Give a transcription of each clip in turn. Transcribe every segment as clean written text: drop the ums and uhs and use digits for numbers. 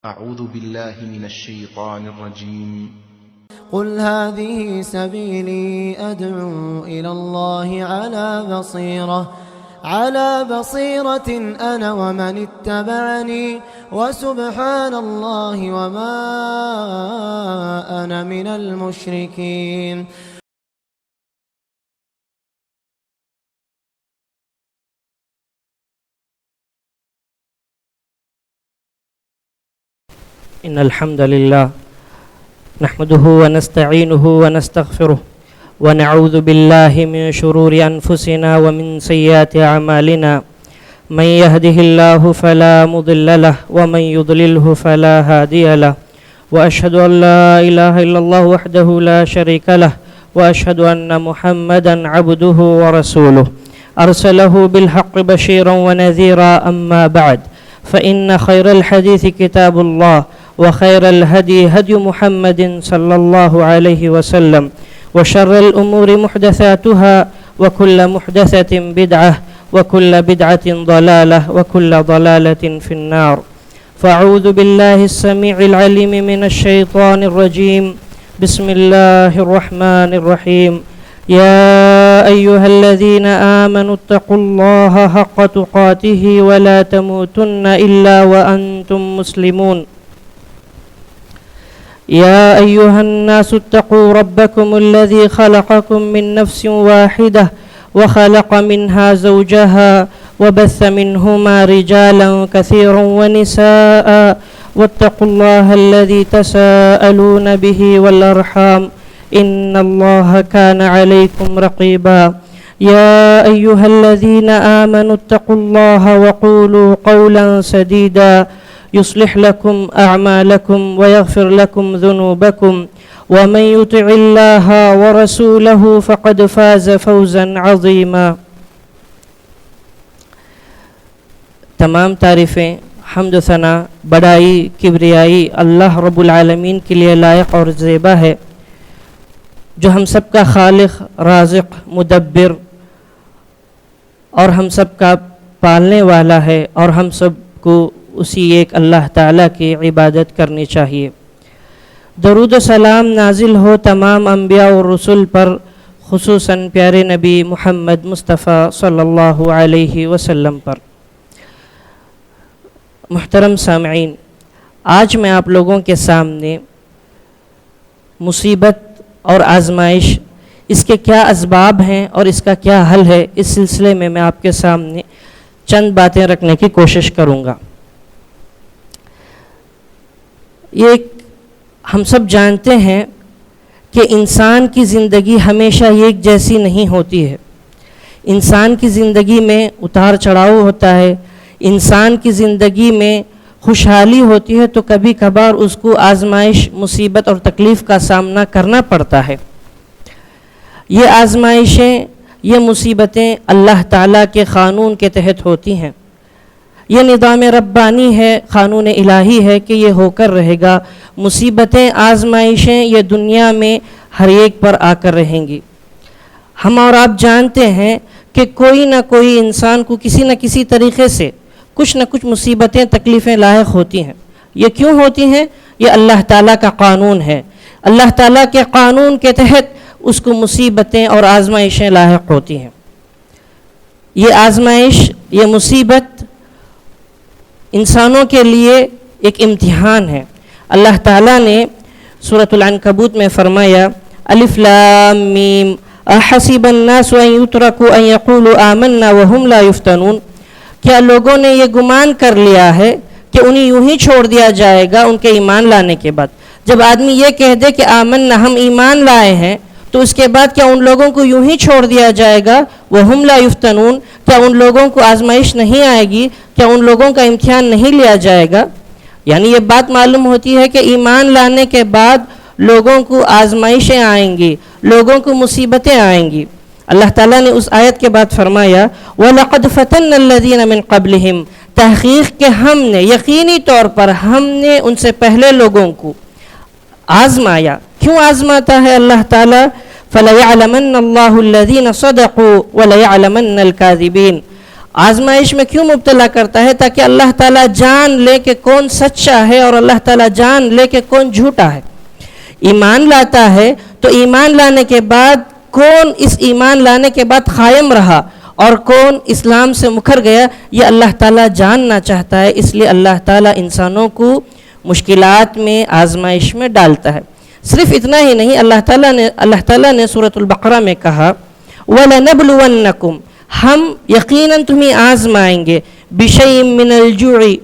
أعوذ بالله من الشيطان الرجيم قل هذه سبيلي أدعو إلى الله على بصيرة أنا ومن اتبعني وسبحان الله وما أنا من المشركين. إن الحمد لله نحمده ونستعينه ونستغفره ونعوذ بالله من شرور أنفسنا ومن سيئات أعمالنا من يهده الله فلا مضل له ومن يضلله فلا هادي له وأشهد أن لا إله إلا الله وحده لا شريك له وأشهد أن محمدا عبده ورسوله أرسله بالحق بشيرا ونذيرا. أما بعد فإن خير الحديث كتاب الله وخير الهدي هدي محمد صلى الله عليه وسلم وشر الأمور محدثاتها وكل محدثة بدعة وكل بدعة ضلالة وكل ضلالة في النار. فأعوذ بالله السميع العليم من الشيطان الرجيم. بسم الله الرحمن الرحيم. يا أيها الذين آمنوا اتقوا الله حق تقاته ولا تموتن إلا وأنتم مسلمون. يا أيها الناس اتقوا ربكم الذي خلقكم من نفس واحدة وخلق منها زوجها وبث منهما رجالا كثيرا ونساء واتقوا الله الذي تساءلون به والأرحام إن الله كان عليكم رقيبا. يا أيها الذين آمنوا اتقوا الله وقولوا قولا سديدا يصلح لكم أعمالكم ويغفر لكم ذنوبكم ومن يطع الله ورسوله فقد فاز فوزا عظيما. تمام تعریفیں، حمد و ثنا، بڑائی، کبریائی اللہ رب العالمین کے لیے لائق اور زیبا ہے، جو ہم سب کا خالق، رازق، مدبر اور ہم سب کا پالنے والا ہے، اور ہم سب کو اسی ایک اللہ تعالیٰ کی عبادت کرنی چاہیے. درود و سلام نازل ہو تمام انبیاء اور رسول پر، خصوصاً پیارے نبی محمد مصطفیٰ صلی اللہ علیہ وسلم پر. محترم سامعین، آج میں آپ لوگوں کے سامنے مصیبت اور آزمائش، اس کے کیا اسباب ہیں اور اس کا کیا حل ہے، اس سلسلے میں آپ کے سامنے چند باتیں رکھنے کی کوشش کروں گا. یہ ہم سب جانتے ہیں کہ انسان کی زندگی ہمیشہ ایک جیسی نہیں ہوتی ہے. انسان کی زندگی میں اتار چڑھاؤ ہوتا ہے، انسان کی زندگی میں خوشحالی ہوتی ہے تو کبھی کبھار اس کو آزمائش، مصیبت اور تکلیف کا سامنا کرنا پڑتا ہے. یہ آزمائشیں، یہ مصیبتیں اللہ تعالیٰ کے قانون کے تحت ہوتی ہیں. یہ نظام ربانی ہے، قانون الہی ہے کہ یہ ہو کر رہے گا. مصیبتیں، آزمائشیں یہ دنیا میں ہر ایک پر آ کر رہیں گی. ہم اور آپ جانتے ہیں کہ کوئی نہ کوئی انسان کو کسی نہ کسی طریقے سے کچھ نہ کچھ مصیبتیں، تکلیفیں لاحق ہوتی ہیں. یہ کیوں ہوتی ہیں؟ یہ اللہ تعالیٰ کا قانون ہے. اللہ تعالیٰ کے قانون کے تحت اس کو مصیبتیں اور آزمائشیں لاحق ہوتی ہیں. یہ آزمائش، یہ مصیبت انسانوں کے لیے ایک امتحان ہے. اللہ تعالیٰ نے سورۃ العنکبوت میں فرمایا، الف لام میم احسب الناس ان یترکوا ان یقولوا آمنا وهم لا یفتنون. کیا لوگوں نے یہ گمان کر لیا ہے کہ انہیں یوں ہی چھوڑ دیا جائے گا ان کے ایمان لانے کے بعد؟ جب آدمی یہ کہہ دے کہ آمنا، ہم ایمان لائے ہیں، تو اس کے بعد کیا ان لوگوں کو یوں ہی چھوڑ دیا جائے گا؟ وَهُمْ لَا يُفْتَنُونَ، کیا ان لوگوں کو آزمائش نہیں آئے گی؟ کیا ان لوگوں کا امتحان نہیں لیا جائے گا؟ یعنی یہ بات معلوم ہوتی ہے کہ ایمان لانے کے بعد لوگوں کو آزمائشیں آئیں گی، لوگوں کو مصیبتیں آئیں گی. اللہ تعالیٰ نے اس آیت کے بعد فرمایا، وَلَقَدْ فَتَنَّ الَّذِينَ مِن قَبْلِهِمْ، تحقیق کہ ہم نے، یقینی طور پر ہم نے ان سے پہلے لوگوں کو آزمایا. کیوں آزماتا ہے اللہ تعالیٰ؟ فَلَيَعْلَمَنَّ اللَّهُ الَّذِينَ صَدَقُوا وَلَيَعْلَمَنَّ الْكَاذِبِينَ. آزمائش میں کیوں مبتلا کرتا ہے؟ تاکہ اللہ تعالیٰ جان لے کہ کون سچا ہے اور اللہ تعالیٰ جان لے کہ کون جھوٹا ہے۔ ایمان لاتا ہے تو ایمان لانے کے بعد کون اس ایمان لانے کے بعد قائم رہا اور کون اسلام سے مکر گیا، یہ اللہ تعالیٰ جاننا چاہتا ہے۔ اس لیے اللہ تعالیٰ انسانوں کو مشکلات میں، آزمائش میں ڈالتا ہے۔ صرف اتنا ہی نہیں، اللہ تعالیٰ نے سورۃ البقرہ میں کہا وَلَنَبْلُوَنَّكُمْ، ہم یقیناً تمہیں آزمائیں گے، بِشَيْءٍ مِّنَ الْجُوعِ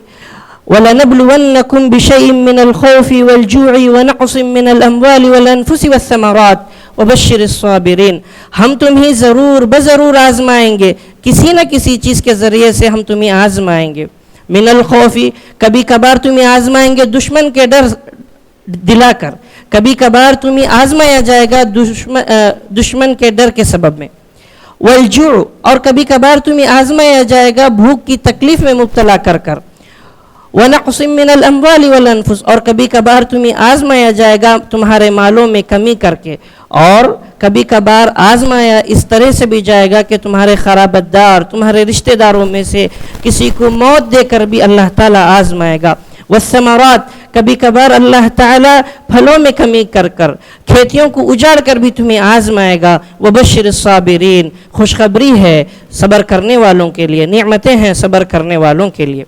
وَلَنَبْلُوَنَّكُمْ بِشَيْءٍ مِّنَ الْخَوْفِ وَالْجُوعِ وَنَقْصٍ مِّنَ الْأَمْوَالِ وَالْأَنفُسِ وَالثَّمَرَاتِ وَبَشِّرِ الصَّابِرِينَ، ہم تمہیں ضرور آزمائیں گے، کسی نہ کسی چیز کے ذریعے سے ہم تمہیں آزمائیں گے۔ من الخوف، کبھی کبھار تمہیں آزمائیں گے دشمن کے ڈر دلا کر، کبھی کبھار تمہیں آزمایا جائے گا دشمن کے ڈر کے سبب میں۔ والجوع، اور کبھی کبھار تمہیں آزمایا جائے گا بھوک کی تکلیف میں مبتلا کر کر۔ ونقص من الاموال والانفس، اور کبھی کبھار تمہیں آزمایا جائے گا تمہارے مالوں میں کمی کر کے، اور کبھی کبھار آزمایا اس طرح سے بھی جائے گا کہ تمہارے قرابت دار، تمہارے رشتہ داروں میں سے کسی کو موت دے کر بھی اللہ تعالیٰ آزمائے گا۔ والثمرات، کبھی کبھار اللہ تعالیٰ پھلوں میں کمی کر کر، کھیتیوں کو اجاڑ کر بھی تمہیں آزمائے گا۔ وبشر الصابرین، خوشخبری ہے صبر کرنے والوں کے لیے، نعمتیں ہیں صبر کرنے والوں کے لیے۔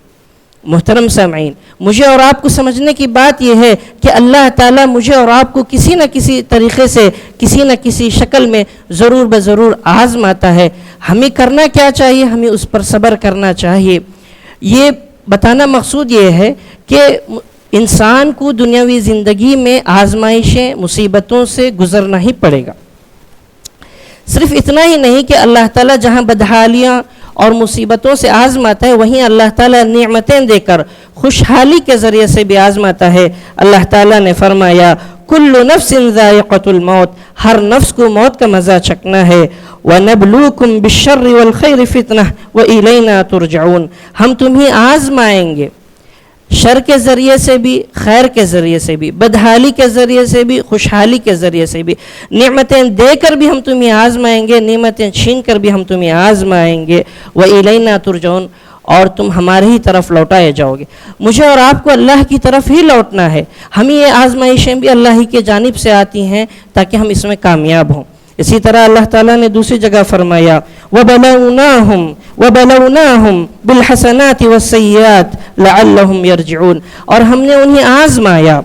محترم سامعین، مجھے اور آپ کو سمجھنے کی بات یہ ہے کہ اللہ تعالیٰ مجھے اور آپ کو کسی نہ کسی طریقے سے، کسی نہ کسی شکل میں ضرور بضرور آزماتا ہے۔ ہمیں کرنا کیا چاہیے؟ ہمیں اس پر صبر کرنا چاہیے۔ یہ بتانا مقصود یہ ہے کہ انسان کو دنیاوی زندگی میں آزمائشیں، مصیبتوں سے گزرنا ہی پڑے گا۔ صرف اتنا ہی نہیں کہ اللہ تعالیٰ جہاں بدحالیاں اور مصیبتوں سے آزماتا ہے، وہیں اللہ تعالیٰ نعمتیں دے کر خوشحالی کے ذریعے سے بھی آزماتا ہے۔ اللہ تعالیٰ نے فرمایا کل نفس ذائقۃ الموت، ہر نفس کو موت کا مزہ چکھنا ہے۔ وَنَبْلُوكُمْ بِالشَّرِّ وَالْخَيْرِ فِتْنَةً وَإِلَيْنَا تُرْجَعُونَ، ہم تمہیں آزمائیں گے، شر کے ذریعے سے بھی، خیر کے ذریعے سے بھی، بدحالی کے ذریعے سے بھی، خوشحالی کے ذریعے سے بھی، نعمتیں دے کر بھی ہم تمہیں آزمائیں گے، نعمتیں چھین کر بھی ہم تمہیں آزمائیں گے۔ وَإِلَيْنَا تُرْجَعُونَ، اور تم ہمارے ہی طرف لوٹائے جاؤ گے۔ مجھے اور آپ کو اللہ کی طرف ہی لوٹنا ہے۔ ہمیں یہ آزمائشیں بھی اللہ ہی کے جانب سے آتی ہیں تاکہ ہم اس میں کامیاب ہوں۔ اسی طرح اللہ تعالیٰ نے دوسری جگہ فرمایا وَبَلَوْنَاهُمْ بِالْحَسَنَاتِ وَالسَّيِّئَاتِ لَعَلَّهُمْ يَرْجِعُونَ، اور ہم نے انہیں آزمایا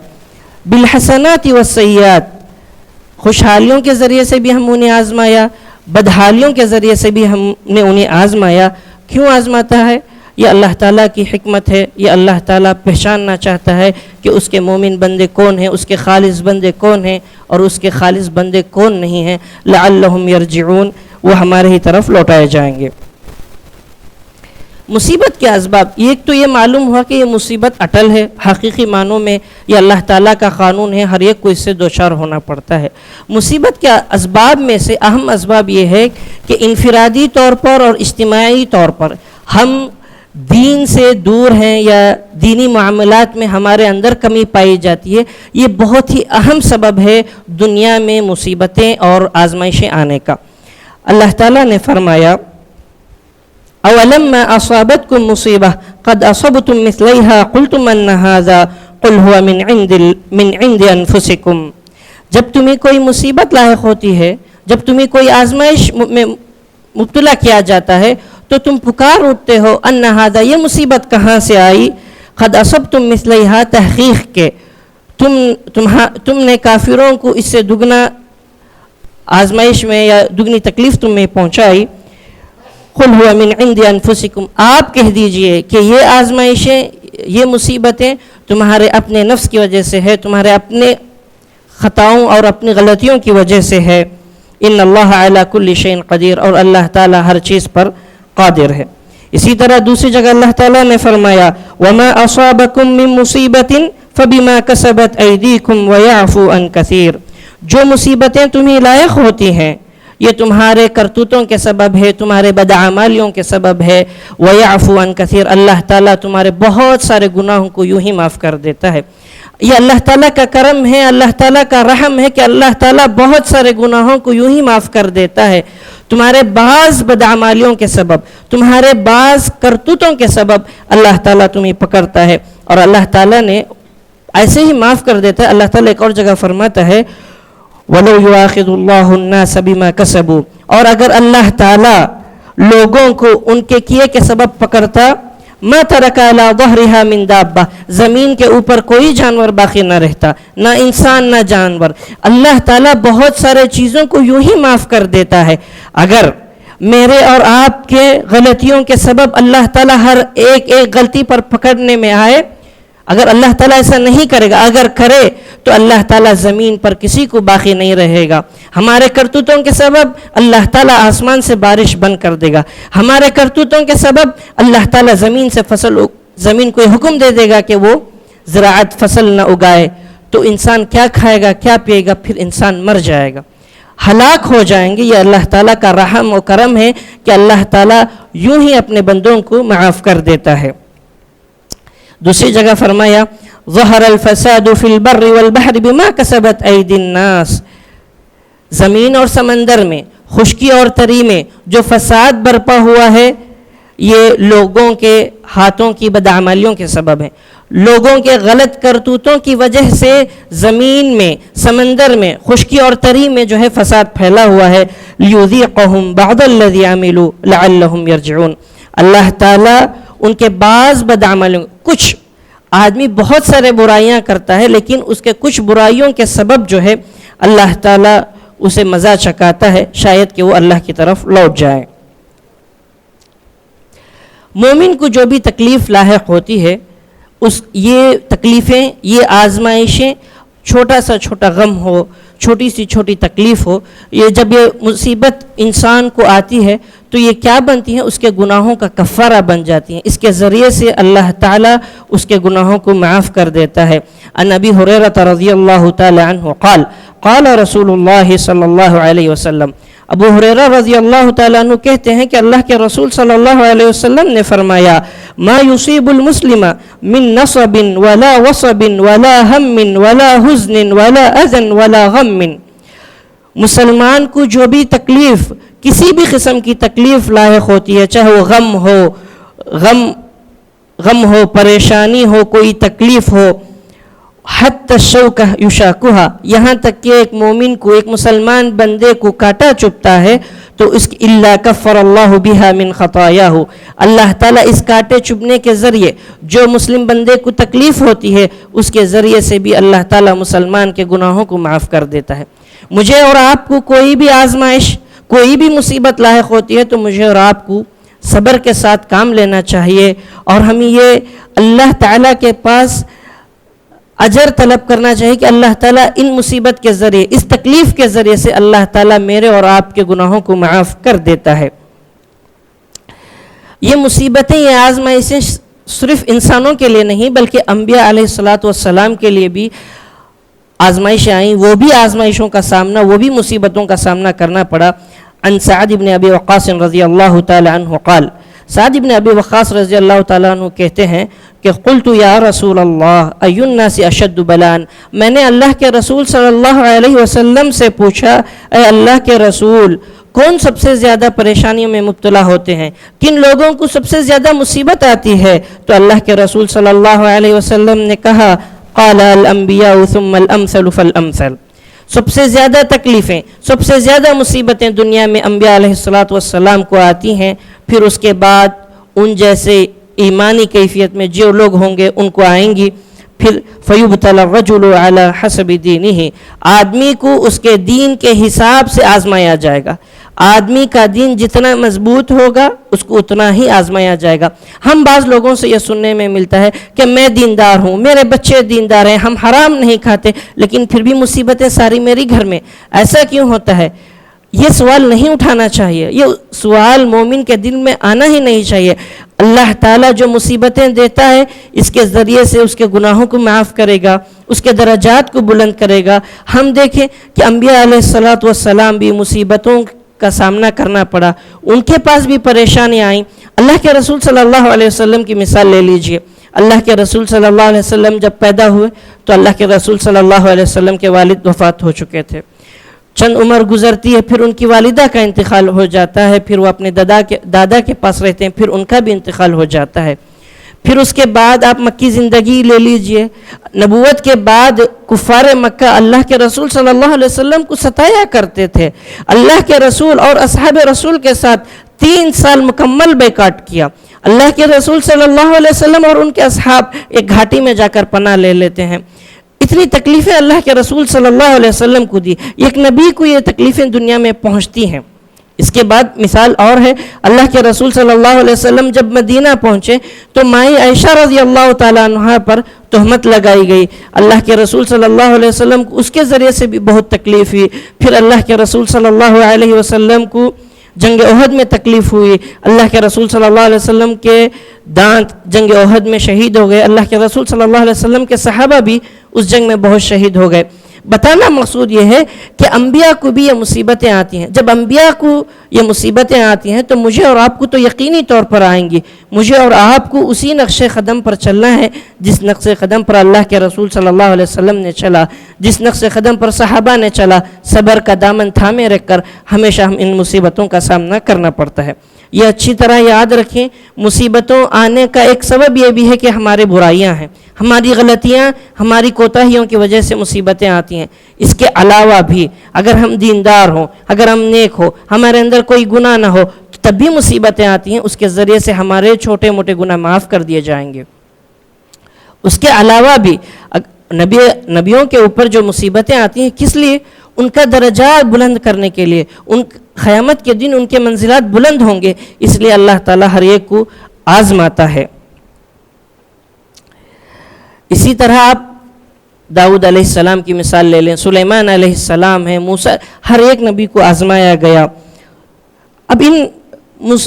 بالحسنات والسیئات، خوشحالیوں کے ذریعے سے بھی ہم انہیں آزمایا، بدحالیوں کے ذریعے سے بھی ہم نے انہیں آزمایا۔ کیوں آزماتا ہے؟ یہ اللہ تعالیٰ کی حکمت ہے۔ یہ اللہ تعالیٰ پہچاننا چاہتا ہے کہ اس کے مومن بندے کون ہیں، اس کے خالص بندے کون ہیں اور اس کے خالص بندے کون نہیں ہیں۔ لعلہم یرجعون، وہ ہمارے ہی طرف لوٹائے جائیں گے۔ مصیبت کے اسباب، ایک تو یہ معلوم ہوا کہ یہ مصیبت اٹل ہے، حقیقی معنوں میں یہ اللہ تعالیٰ کا قانون ہے، ہر ایک کو اس سے دوچار ہونا پڑتا ہے۔ مصیبت کے اسباب میں سے اہم اسباب یہ ہے کہ انفرادی طور پر اور اجتماعی طور پر ہم دین سے دور ہیں یا دینی معاملات میں ہمارے اندر کمی پائی جاتی ہے۔ یہ بہت ہی اہم سبب ہے دنیا میں مصیبتیں اور آزمائشیں آنے کا۔ اللہ تعالیٰ نے فرمایا اولما اصابتکم مصیبہ قد اصبتم مثلیہا قلتم ان ھذا قل ھو من عند انفسکم، جب تمہیں کوئی مصیبت لاحق ہوتی ہے، جب تمہیں کوئی آزمائش میں مبتلا کیا جاتا ہے تو تم پکار اٹھتے ہو ان ھذا، یہ مصیبت کہاں سے آئی، قد اصبتم مثلیہا، تحقیق کے تم نے کافروں کو اس سے دگنا آزمائش میں یا دگنی تکلیف تمہیں پہنچائی۔ قل ھو من عند انفسکم، آپ کہہ دیجئے کہ یہ آزمائشیں، یہ مصیبتیں تمہارے اپنے نفس کی وجہ سے ہے، تمہارے اپنے خطاؤں اور اپنی غلطیوں کی وجہ سے ہے۔ ان اللہ علی کل شیء قدیر، اور اللہ تعالی ہر چیز پر قادر ہے۔ اسی طرح دوسری جگہ اللہ تعالیٰ نے فرمایا وما اصابکم من مصیبت فبما کسبت ایدیکم ویعفو عن کثیر، جو مصیبتیں تمہیں لاحق ہوتی ہیں یہ تمہارے کرتوتوں کے سبب ہے، تمہارے بدعمالیوں کے سبب ہے۔ وَيَعْفُو عَنْ كَثِيرٍ، اللہ تعالیٰ تمہارے بہت سارے گناہوں کو یوں ہی معاف کر دیتا ہے۔ یہ اللہ تعالیٰ کا کرم ہے، اللہ تعالیٰ کا رحم ہے کہ اللہ تعالیٰ بہت سارے گناہوں کو یوں ہی معاف کر دیتا ہے۔ تمہارے بعض بدعمالیوں کے سبب، تمہارے بعض کرتوتوں کے سبب اللہ تعالیٰ تمہیں پکڑتا ہے، اور اللہ تعالیٰ نے ایسے ہی معاف کر دیتا ہے۔ اللہ تعالیٰ ایک اور جگہ فرماتا ہے وَلَوْ يُؤَاخِذُ اللَّهُ النَّاسَ بِمَا كَسَبُوا، اور اگر اللہ تعالیٰ لوگوں کو ان کے کیے کے سبب پکڑتا، مَا تَرَكَ عَلَى ظَهْرِهَا مِن دَابَّةٍ، زمین کے اوپر کوئی جانور باقی نہ رہتا، نہ انسان نہ جانور۔ اللہ تعالیٰ بہت سارے چیزوں کو یوں ہی معاف کر دیتا ہے۔ اگر میرے اور آپ کے غلطیوں کے سبب اللہ تعالیٰ ہر ایک غلطی پر پکڑنے میں آئے، اگر اللہ تعالیٰ ایسا نہیں کرے گا، اگر کرے تو اللہ تعالیٰ زمین پر کسی کو باقی نہیں رہے گا۔ ہمارے کرتوتوں کے سبب اللہ تعالیٰ آسمان سے بارش بند کر دے گا، ہمارے کرتوتوں کے سبب اللہ تعالیٰ زمین کو حکم دے دے گا کہ وہ زراعت فصل نہ اگائے، تو انسان کیا کھائے گا، کیا پیے گا، پھر انسان مر جائے گا، ہلاک ہو جائیں گے۔ یہ اللہ تعالیٰ کا رحم و کرم ہے کہ اللہ تعالیٰ یوں ہی اپنے بندوں کو معاف کر دیتا ہے۔ دوسری جگہ فرمایا ظہر الفساد فی البر والبحر بما کسبت ایدی الناس، زمین اور سمندر میں، خشکی اور تری میں جو فساد برپا ہوا ہے یہ لوگوں کے ہاتھوں کی بدعمالیوں کے سبب ہے۔ لوگوں کے غلط کرتوتوں کی وجہ سے زمین میں، سمندر میں، خشکی اور تری میں جو ہے فساد پھیلا ہوا ہے۔ لیذیقہم بعض الذی عملوا لعلہم یرجعون، اللہ تعالیٰ ان کے بعض بدعمالیوں، کچھ آدمی بہت سارے برائیاں کرتا ہے لیکن اس کے کچھ برائیوں کے سبب جو ہے اللہ تعالیٰ اسے مزہ چکاتا ہے، شاید کہ وہ اللہ کی طرف لوٹ جائے۔ مومن کو جو بھی تکلیف لاحق ہوتی ہے، یہ تکلیفیں، یہ آزمائشیں، چھوٹا سا چھوٹا غم ہو، چھوٹی سی چھوٹی تکلیف ہو، یہ جب یہ مصیبت انسان کو آتی ہے تو یہ کیا بنتی ہیں؟ اس کے گناہوں کا کفارہ بن جاتی ہیں۔ اس کے ذریعے سے اللہ تعالیٰ اس کے گناہوں کو معاف کر دیتا ہے۔ عن ابی ہریرہ رضی اللہ تعالی عنہ قال قال رسول اللہ صلی اللہ علیہ وسلم، ابو ہریرہ رضی اللہ تعالیٰ عنہ کہتے ہیں کہ اللہ کے رسول صلی اللہ علیہ وسلم نے فرمایا ما یصیب المسلم من نصب ولا وصب ولا ہم ولا حزن ولا اذن ولا غم، مسلمان کو جو بھی تکلیف، کسی بھی قسم کی تکلیف لاحق ہوتی ہے، چاہے وہ غم ہو، پریشانی ہو، کوئی تکلیف ہو، حتی الشوکہ یشاکہا، یہاں تک کہ ایک مومن کو، ایک مسلمان بندے کو کانٹا چبھتا ہے تو اس کی الا کفر اللہ بہا من خطایاہ، اللہ تعالیٰ اس کانٹے چبھنے کے ذریعے جو مسلم بندے کو تکلیف ہوتی ہے اس کے ذریعے سے بھی اللہ تعالیٰ مسلمان کے گناہوں کو معاف کر دیتا ہے۔ مجھے اور آپ کو کوئی بھی آزمائش، کوئی بھی مصیبت لاحق ہوتی ہے تو مجھے اور آپ کو صبر کے ساتھ کام لینا چاہیے، اور ہمیں یہ اللہ تعالیٰ کے پاس اجر طلب کرنا چاہیے کہ اللہ تعالیٰ ان مصیبت کے ذریعے، اس تکلیف کے ذریعے سے اللہ تعالیٰ میرے اور آپ کے گناہوں کو معاف کر دیتا ہے۔ یہ مصیبتیں، یہ آزمائشیں صرف انسانوں کے لیے نہیں بلکہ انبیاء علیہ السلام کے لیے بھی آزمائشیں آئیں، وہ بھی آزمائشوں کا سامنا، وہ بھی مصیبتوں کا سامنا کرنا پڑا۔ عن سعد بن ابی وقاص رضی اللہ تعالی عنہ قال، سعد بن ابی وقاص رضی اللہ تعالیٰ عنہ کہتے ہیں کہ قلت یا رسول اللہ ای الناس اشد بلان، میں نے اللہ کے رسول صلی اللہ علیہ وسلم سے پوچھا، اے اللہ کے رسول، کون سب سے زیادہ پریشانیوں میں مبتلا ہوتے ہیں، کن لوگوں کو سب سے زیادہ مصیبت آتی ہے؟ تو اللہ کے رسول صلی اللہ علیہ وسلم نے کہا قال الانبیاء ثم الامثل فالامثل، سب سے زیادہ تکلیفیں، سب سے زیادہ مصیبتیں دنیا میں انبیاء علیہ السلام کو آتی ہیں، پھر اس کے بعد ان جیسے ایمانی کیفیت میں جو لوگ ہوں گے ان کو آئیں گی، پھر فیبتلی الرجل علی حسب دینہ، آدمی کو اس کے دین کے حساب سے آزمایا جائے گا۔ آدمی کا دین جتنا مضبوط ہوگا اس کو اتنا ہی آزمایا جائے گا۔ ہم بعض لوگوں سے یہ سننے میں ملتا ہے کہ میں دیندار ہوں، میرے بچے دیندار ہیں، ہم حرام نہیں کھاتے، لیکن پھر بھی مصیبتیں ساری میری گھر میں، ایسا کیوں ہوتا ہے؟ یہ سوال نہیں اٹھانا چاہیے، یہ سوال مومن کے دل میں آنا ہی نہیں چاہیے۔ اللہ تعالیٰ جو مصیبتیں دیتا ہے اس کے ذریعے سے اس کے گناہوں کو معاف کرے گا، اس کے درجات کو بلند کرے گا۔ ہم دیکھیں کہ انبیاء علیہ السلام بھی مصیبتوں کا سامنا کرنا پڑا، ان کے پاس بھی پریشانیاں آئیں۔ اللہ کے رسول صلی اللہ علیہ وسلم کی مثال لے لیجئے۔ اللہ کے رسول صلی اللہ علیہ وسلم جب پیدا ہوئے تو اللہ کے رسول صلی اللہ علیہ وسلم کے والد وفات ہو چکے تھے، چند عمر گزرتی ہے، پھر ان کی والدہ کا انتقال ہو جاتا ہے، پھر وہ اپنے دادا کے پاس رہتے ہیں، پھر ان کا بھی انتقال ہو جاتا ہے۔ پھر اس کے بعد آپ مکی زندگی لے لیجئے، نبوت کے بعد کفار مکہ اللہ کے رسول صلی اللہ علیہ وسلم کو ستایا کرتے تھے۔ اللہ کے رسول اور اصحاب رسول کے ساتھ 3 سال مکمل بیکاٹ کیا۔ اللہ کے رسول صلی اللہ علیہ وسلم اور ان کے اصحاب ایک گھاٹی میں جا کر پناہ لے لیتے ہیں۔ اتنی تکلیفیں اللہ کے رسول صلی اللہ علیہ وسلم کو دی، ایک نبی کو یہ تکلیفیں دنیا میں پہنچتی ہیں۔ اس کے بعد مثال اور ہے، اللہ کے رسول صلی اللہ علیہ وسلم جب مدینہ پہنچے تو مائی عائشہ رضی اللہ تعالیٰ عنہ پر تہمت لگائی گئی۔ اللہ کے رسول صلی اللہ علیہ وسلم کو اس کے ذریعے سے بھی بہت تکلیف ہوئی۔ پھر اللہ کے رسول صلی اللہ علیہ وسلم کو جنگ احد میں تکلیف ہوئی۔ اللہ کے رسول صلی اللہ علیہ وسلم کے دانت جنگ احد میں شہید ہو گئے۔ اللہ کے رسول صلی اللہ علیہ وسلم کے صحابہ بھی اس جنگ میں بہت شہید ہو گئے۔ بتانا مقصود یہ ہے کہ انبیاء کو بھی یہ مصیبتیں آتی ہیں۔ جب انبیاء کو یہ مصیبتیں آتی ہیں تو مجھے اور آپ کو تو یقینی طور پر آئیں گی۔ مجھے اور آپ کو اسی نقش قدم پر چلنا ہے جس نقش قدم پر اللہ کے رسول صلی اللہ علیہ وسلم نے چلا، جس نقش قدم پر صحابہ نے چلا۔ صبر کا دامن تھامے رکھ کر ہمیشہ ہم ان مصیبتوں کا سامنا کرنا پڑتا ہے۔ یہ اچھی طرح یاد رکھیں، مصیبتوں آنے کا ایک سبب یہ بھی ہے کہ ہمارے برائیاں ہیں، ہماری غلطیاں، ہماری کوتاہیوں کی وجہ سے مصیبتیں آتی ہیں۔ اس کے علاوہ بھی اگر ہم دیندار ہوں، اگر ہم نیک ہو، ہمارے اندر کوئی گناہ نہ ہو تو تب بھی مصیبتیں آتی ہیں، اس کے ذریعے سے ہمارے چھوٹے موٹے گناہ معاف کر دیے جائیں گے۔ اس کے علاوہ بھی نبیوں کے اوپر جو مصیبتیں آتی ہیں کس لیے؟ ان کا درجات بلند کرنے کے لیے، ان قیامت کے دن ان کے منزلات بلند ہوں گے، اس لیے اللہ تعالیٰ ہر ایک کو آزماتا ہے۔ اسی طرح آپ داؤد علیہ السلام کی مثال لے لیں، سلیمان علیہ السلام ہے، موسیٰ، ہر ایک نبی کو آزمایا گیا۔ اب ان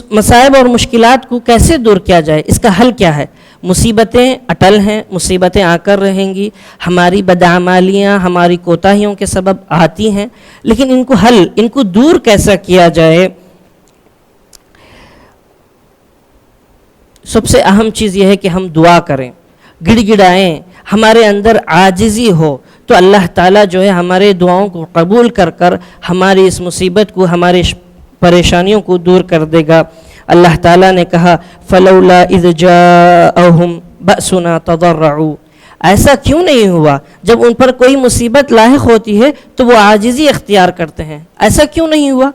مصائب اور مشکلات کو کیسے دور کیا جائے؟ اس کا حل کیا ہے؟ مصیبتیں اٹل ہیں، مصیبتیں آ کر رہیں گی، ہماری بدعمالیاں، ہماری کوتاہیوں کے سبب آتی ہیں، لیکن ان کو دور کیسا کیا جائے؟ سب سے اہم چیز یہ ہے کہ ہم دعا کریں، گڑ گڑائیں، ہمارے اندر عاجزی ہو تو اللہ تعالیٰ جو ہے ہمارے دعاؤں کو قبول کر کر ہماری اس مصیبت کو، ہماری پریشانیوں کو دور کر دے گا۔ اللہ تعالیٰ نے کہا فلولا اذ جاءہم بأسنا تضرعوا، ایسا کیوں نہیں ہوا جب ان پر کوئی مصیبت لاحق ہوتی ہے تو وہ عاجزی اختیار کرتے ہیں؟ ایسا کیوں نہیں ہوا؟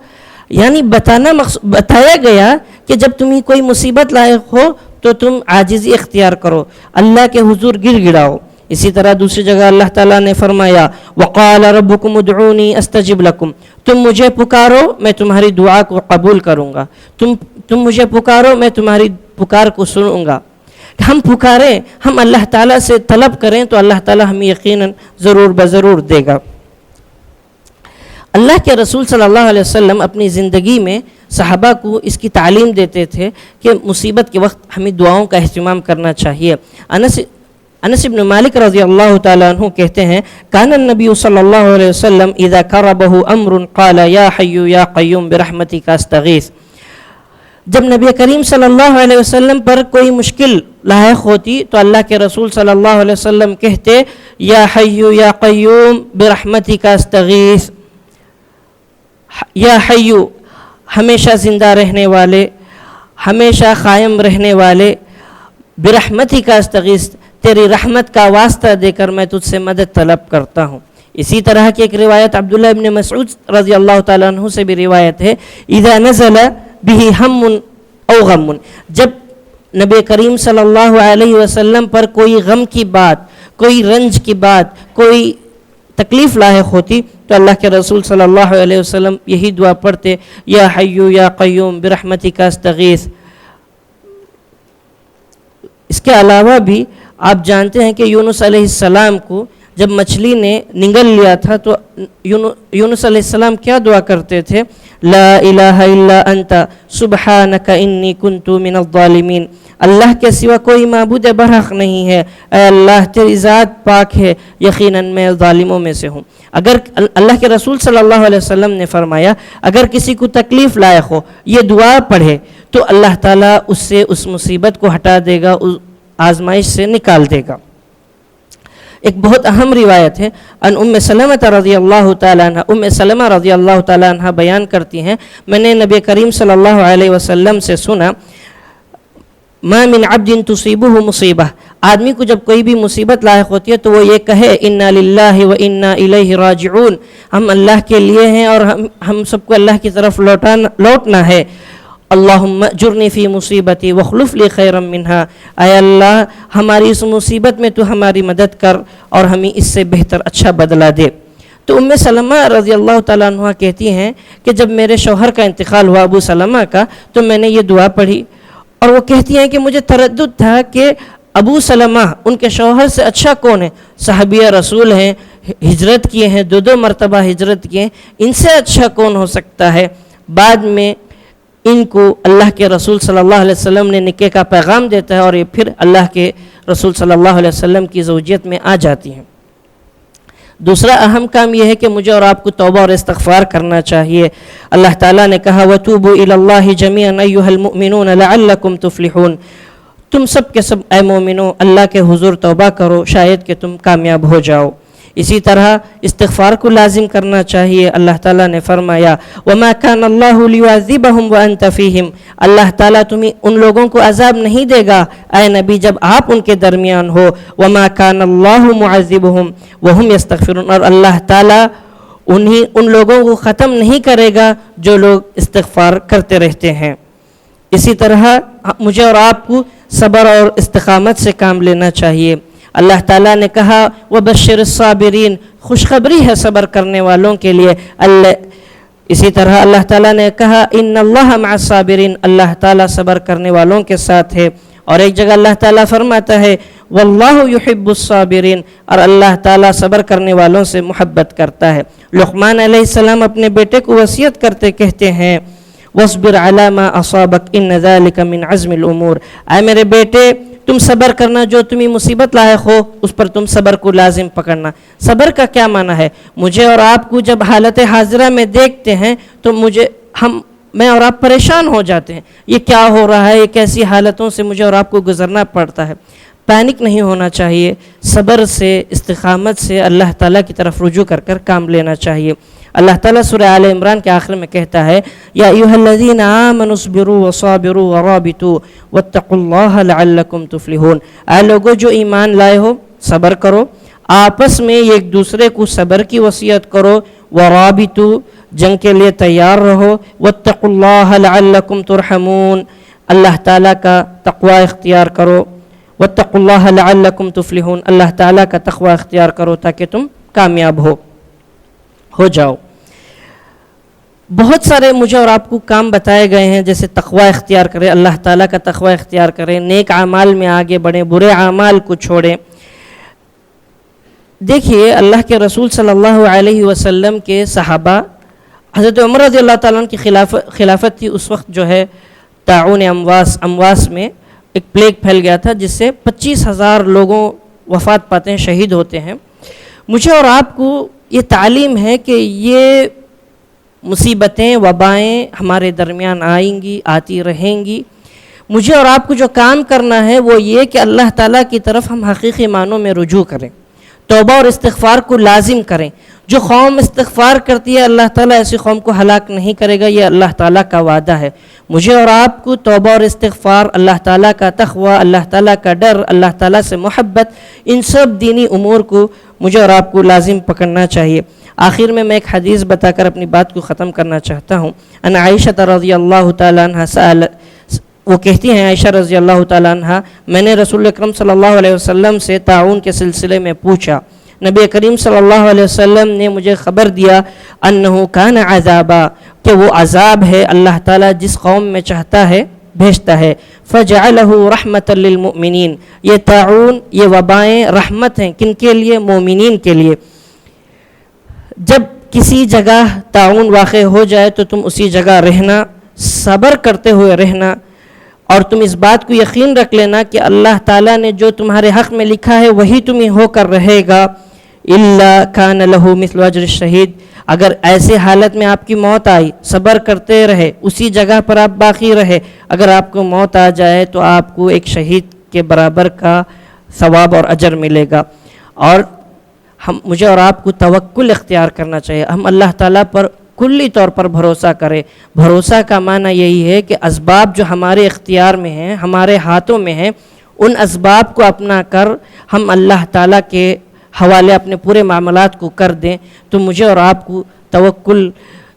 یعنی بتایا گیا کہ جب تمہیں کوئی مصیبت لاحق ہو تو تم عاجزی اختیار کرو، اللہ کے حضور گڑ گڑاؤ۔ اسی طرح دوسری جگہ اللہ تعالیٰ نے فرمایا وقال ربکم ادعونی استجب لکم، تم مجھے پکارو میں تمہاری دعا کو قبول کروں گا، تم مجھے پکارو میں تمہاری پکار کو سنوں گا۔ ہم پکاریں، ہم اللہ تعالیٰ سے طلب کریں تو اللہ تعالیٰ ہمیں یقیناً ضرور بضرور دے گا۔ اللہ کے رسول صلی اللہ علیہ وسلم اپنی زندگی میں صحابہ کو اس کی تعلیم دیتے تھے کہ مصیبت کے وقت ہمیں دعاؤں کا اہتمام کرنا چاہیے۔ انس بن مالک رضی اللہ تعالیٰ عنہ کہتے ہیں کان النبی صلی اللہ علیہ وسلم اذا کربہ امر قال یا حی یا قیوم برحمتک استغیث، جب نبی کریم صلی اللہ علیہ وسلم پر کوئی مشکل لاحق ہوتی تو اللہ کے رسول صلی اللہ علیہ وسلم کہتے یا حی یا قیوم برحمتک استغیث، یا حی ہمیشہ زندہ رہنے والے، ہمیشہ قائم رہنے والے، برحمتک استغیث تیری رحمت کا واسطہ دے کر میں تجھ سے مدد طلب کرتا ہوں۔ اسی طرح کی ایک روایت عبداللہ ابن مسعود رضی اللہ تعالیٰ عنہ سے بھی روایت ہے اذا نزل به ہم او غم، جب نبی کریم صلی اللہ علیہ وسلم پر کوئی غم کی بات، کوئی رنج کی بات، کوئی تکلیف لاحق ہوتی تو اللہ کے رسول صلی اللہ علیہ وسلم یہی دعا پڑھتے یا حی یا قیوم برحمتک استغیث۔ اس کے علاوہ بھی آپ جانتے ہیں کہ یونس علیہ السلام کو جب مچھلی نے نگل لیا تھا تو یونس علیہ السلام کیا دعا کرتے تھے لا الہ الا انت سبحانک انی کنت من الظالمین، اللہ کے سوا کوئی معبود برحق نہیں ہے، اے اللہ تیری ذات پاک ہے، یقیناً میں ظالموں میں سے ہوں۔ اگر اللہ کے رسول صلی اللہ علیہ وسلم نے فرمایا اگر کسی کو تکلیف لاحق ہو یہ دعا پڑھے تو اللہ تعالیٰ اس سے اس مصیبت کو ہٹا دے گا، اس آزمائش سے نکال دے گا۔ ایک بہت اہم روایت ہے ان ام سلمہ رضی اللہ تعالیٰ عنہ، ام سلمہ رضی اللہ تعالیٰ عنہ بیان کرتی ہیں میں نے نبی کریم صلی اللہ علیہ وسلم سے سنا ما من عبد تصیبہ مصیبہ، آدمی کو جب کوئی بھی مصیبت لاحق ہوتی ہے تو وہ یہ کہے انا للہ و انا الیہ راجعون، ہم اللہ کے لیے ہیں اور ہم سب کو اللہ کی طرف لوٹنا ہے. اللہم اجرنی فی مصیبتی واخلف لی خیرا منہا، اے اللہ ہماری اس مصیبت میں تو ہماری مدد کر اور ہمیں اس سے بہتر اچھا بدلہ دے. تو ام سلمہ رضی اللہ تعالیٰ عنہ کہتی ہیں کہ جب میرے شوہر کا انتقال ہوا ابو سلمہ کا تو میں نے یہ دعا پڑھی، اور وہ کہتی ہیں کہ مجھے تردد تھا کہ ابو سلمہ ان کے شوہر سے اچھا کون ہے، صحابیہ رسول ہیں، ہجرت کیے ہیں، 2 مرتبہ ہجرت کیے ہیں، ان سے اچھا کون ہو سکتا ہے. بعد میں ان کو اللہ کے رسول صلی اللہ علیہ وسلم نے نکاح کا پیغام دیتا ہے اور یہ پھر اللہ کے رسول صلی اللہ علیہ وسلم کی زوجیت میں آ جاتی ہیں. دوسرا اہم کام یہ ہے کہ مجھے اور آپ کو توبہ اور استغفار کرنا چاہیے. اللہ تعالیٰ نے کہا وَتُوبُوا إِلَى اللَّهِ جَمِيعًا أَيُّهَا الْمُؤْمِنُونَ لَعَلَّكُمْ تُفْلِحُونَ، تم سب کے سب اے مومنو اللہ کے حضور توبہ کرو شاید کہ تم کامیاب ہو جاؤ. اسی طرح استغفار کو لازم کرنا چاہیے. اللہ تعالیٰ نے فرمایا وَمَا كَانَ اللَّهُ لِيُعَذِّبَهُمْ وَأَنْتَ فِيهِمْ، اللہ تعالیٰ تمہیں ان لوگوں کو عذاب نہیں دے گا اے نبی جب آپ ان کے درمیان ہو. وَمَا كَانَ اللَّهُ مُعَذِّبُهُمْ وَهُمْ يَسْتَغْفِرُونَ، اور اللہ تعالیٰ ان لوگوں کو ختم نہیں کرے گا جو لوگ استغفار کرتے رہتے ہیں. اسی طرح مجھے اور آپ کو صبر اور استقامت سے کام لینا چاہیے. اللہ تعالیٰ نے کہا وَبَشِّرِ الصَّابِرِينَ، خوشخبری ہے صبر کرنے والوں کے لیے. اسی طرح اللہ تعالیٰ نے کہا اِنَّ اللَّهَ مَعَ الصَّابِرِينَ، اللہ تعالیٰ صبر کرنے والوں کے ساتھ ہے. اور ایک جگہ اللہ تعالیٰ فرماتا ہے وَاللَّهُ يُحِبُّ الصَّابِرِينَ، اور اللہ تعالیٰ صبر کرنے والوں سے محبت کرتا ہے. لقمان علیہ السلام اپنے بیٹے کو وصیت کرتے کہتے ہیں وَاصْبِرْ عَلَى مَا أَصَابَكَ إِنَّ ذَلِكَ مِنْ عَزْمِ الْأُمُورِ، اے میرے بیٹے تم صبر کرنا، جو تمہیں مصیبت لاحق ہو اس پر تم صبر کو لازم پکڑنا. صبر کا کیا معنی ہے؟ مجھے اور آپ کو جب حالت حاضرہ میں دیکھتے ہیں تو میں اور آپ پریشان ہو جاتے ہیں، یہ کیا ہو رہا ہے، یہ کیسی حالتوں سے مجھے اور آپ کو گزرنا پڑتا ہے. پینک نہیں ہونا چاہیے، صبر سے استقامت سے اللہ تعالیٰ کی طرف رجوع کر کام لینا چاہیے. اللہ تعالیٰ سورہ آل عمران کے آخر میں کہتا ہے یا ایھا الذین آمنوا اصبروا وصابروا ورابطوا واتقوا اللہ لعلکم تفلحون، اے لوگو جو ایمان لائے ہو صبر کرو، آپس میں ایک دوسرے کو صبر کی وصیت کرو، ورابطوا جنگ کے لیے تیار رہو، واتقوا اللہ لعلکم ترحمون اللہ تعالیٰ کا تقوی اختیار کرو، واتقوا اللہ لعلکم تفلحون اللہ تعالیٰ کا تقوی اختیار کرو تاکہ تم کامیاب ہو جاؤ. بہت سارے مجھے اور آپ کو کام بتائے گئے ہیں جیسے تقوی اختیار کریں، اللہ تعالیٰ کا تقوی اختیار کریں، نیک اعمال میں آگے بڑھیں، برے اعمال کو چھوڑیں. دیکھیے اللہ کے رسول صلی اللہ علیہ وسلم کے صحابہ، حضرت عمر رضی اللہ تعالیٰ عنہ کی خلافت تھی، اس وقت جو ہے طاعون امواس میں ایک پلیگ پھیل گیا تھا جس سے 25,000 لوگوں وفات پاتے ہیں، شہید ہوتے ہیں. مجھے اور آپ کو یہ تعلیم ہے کہ یہ مصیبتیں وبائیں ہمارے درمیان آئیں گی، آتی رہیں گی. مجھے اور آپ کو جو کام کرنا ہے وہ یہ کہ اللہ تعالیٰ کی طرف ہم حقیقی معنوں میں رجوع کریں، توبہ اور استغفار کو لازم کریں. جو قوم استغفار کرتی ہے اللہ تعالیٰ ایسی قوم کو ہلاک نہیں کرے گا، یہ اللہ تعالیٰ کا وعدہ ہے. مجھے اور آپ کو توبہ اور استغفار، اللہ تعالیٰ کا تقوی، اللہ تعالیٰ کا ڈر، اللہ تعالیٰ سے محبت، ان سب دینی امور کو مجھے اور آپ کو لازم پکڑنا چاہیے. آخر میں ایک حدیث بتا کر اپنی بات کو ختم کرنا چاہتا ہوں. ان عائشہ رضی اللہ تعالیٰ عنہ وہ کہتی ہیں عائشہ رضی اللہ تعالیٰ عنہ میں نے رسول اکرم صلی اللہ علیہ وسلم سے طاعون کے سلسلے میں پوچھا، نبی کریم صلی اللہ علیہ وسلم نے مجھے خبر دیا انہو کان عذابا کہ وہ عذاب ہے اللہ تعالیٰ جس قوم میں چاہتا ہے بھیجتا ہے. فجعلہ رحمتا للمؤمنین، یہ طاعون یہ وبائیں رحمت ہیں کن کے لیے؟ مومنین کے لیے. جب کسی جگہ طاعون واقع ہو جائے تو تم اسی جگہ رہنا، صبر کرتے ہوئے رہنا، اور تم اس بات کو یقین رکھ لینا کہ اللہ تعالیٰ نے جو تمہارے حق میں لکھا ہے وہی تمہیں ہو کر رہے گا. الا کان لہ مثل اجر الشہید، اگر ایسے حالت میں آپ کی موت آئی، صبر کرتے رہے، اسی جگہ پر آپ باقی رہے، اگر آپ کو موت آ جائے تو آپ کو ایک شہید کے برابر کا ثواب اور اجر ملے گا. اور مجھے اور آپ کو توکل اختیار کرنا چاہیے. ہم اللہ تعالیٰ پر کلی طور پر بھروسہ کریں. بھروسہ کا معنی یہی ہے کہ اسباب جو ہمارے اختیار میں ہیں، ہمارے ہاتھوں میں ہیں، ان اسباب کو اپنا کر ہم اللہ تعالیٰ کے حوالے اپنے پورے معاملات کو کر دیں. تو مجھے اور آپ کو توکل،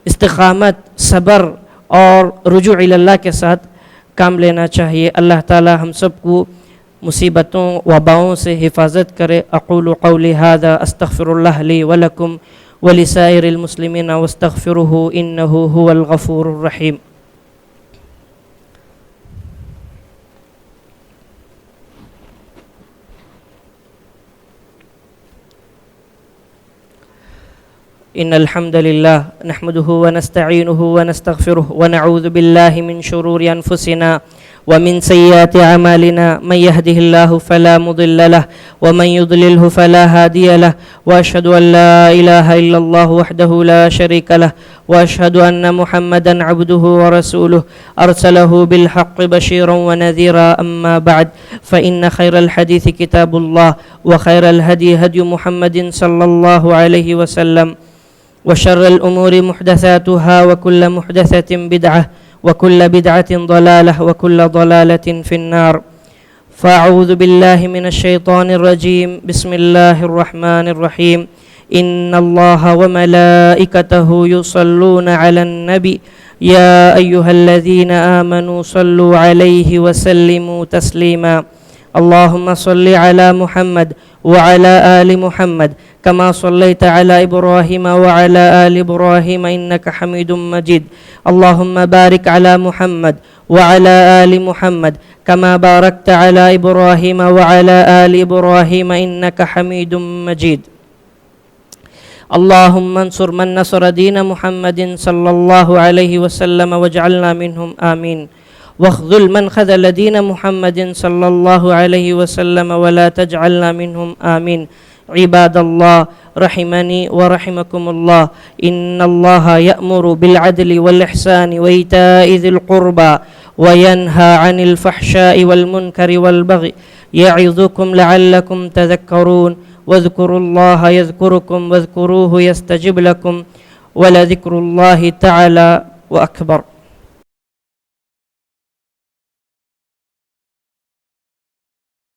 استقامت، صبر اور رجوع الی اللہ کے ساتھ کام لینا چاہیے. اللہ تعالیٰ ہم سب کو مصیبتوں وباؤں سے حفاظت کرے. اقول قولی ھذا استغفر اللہ لی ولکم ولسائر المسلمین واستغفروہ انہ هو الغفور الرحیم. إن الحمد لله نحمده ونستعينه ونستغفره ونعوذ بالله من شرور أنفسنا ومن سيئات أعمالنا. من يهده الله فلا مضل له ومن يضلله فلا هادي له. وأشهد أن لا إله إلا الله وحده لا شريك له وأشهد أن محمدا عبده ورسوله أرسله بالحق بشيرا ونذيرا. أما بعد فإن خير الحديث كتاب الله وخير الهدي هدي محمد صلى الله عليه وسلم وشر الأمور محدثاتها وكل محدثة بدعة وكل بدعة ضلالة وكل ضلالة في النار. فأعوذ بالله من الشيطان الرجيم. بسم الله الرحمن الرحيم. إن الله وملائكته يصلون على النبي يا أيها الذين آمنوا صلوا عليه وسلموا تسليما. اللهم صل على محمد وعلى آل محمد كما صليت على إبراهيم وعلى آل إبراهيم إنك حميد مجيد. اللهم بارك على محمد وعلى آل محمد كما باركت على إبراهيم وعلى آل إبراهيم إنك حميد مجيد. اللهم انصر من نصر دين محمد صلى الله عليه وسلم واجعلنا منهم آمين. واخذل من خذل دين محمد صلى الله عليه وسلم ولا تجعلنا منهم آمين. عباد الله رحمني ورحمكم الله. إن الله يأمر بالعدل والإحسان وإيتاء ذي القربى وينهى عن الفحشاء والمنكر والبغي يعظكم لعلكم تذكرون. واذكروا الله يذكركم واذكروه يستجب لكم ولذكر الله تعالى وأكبر.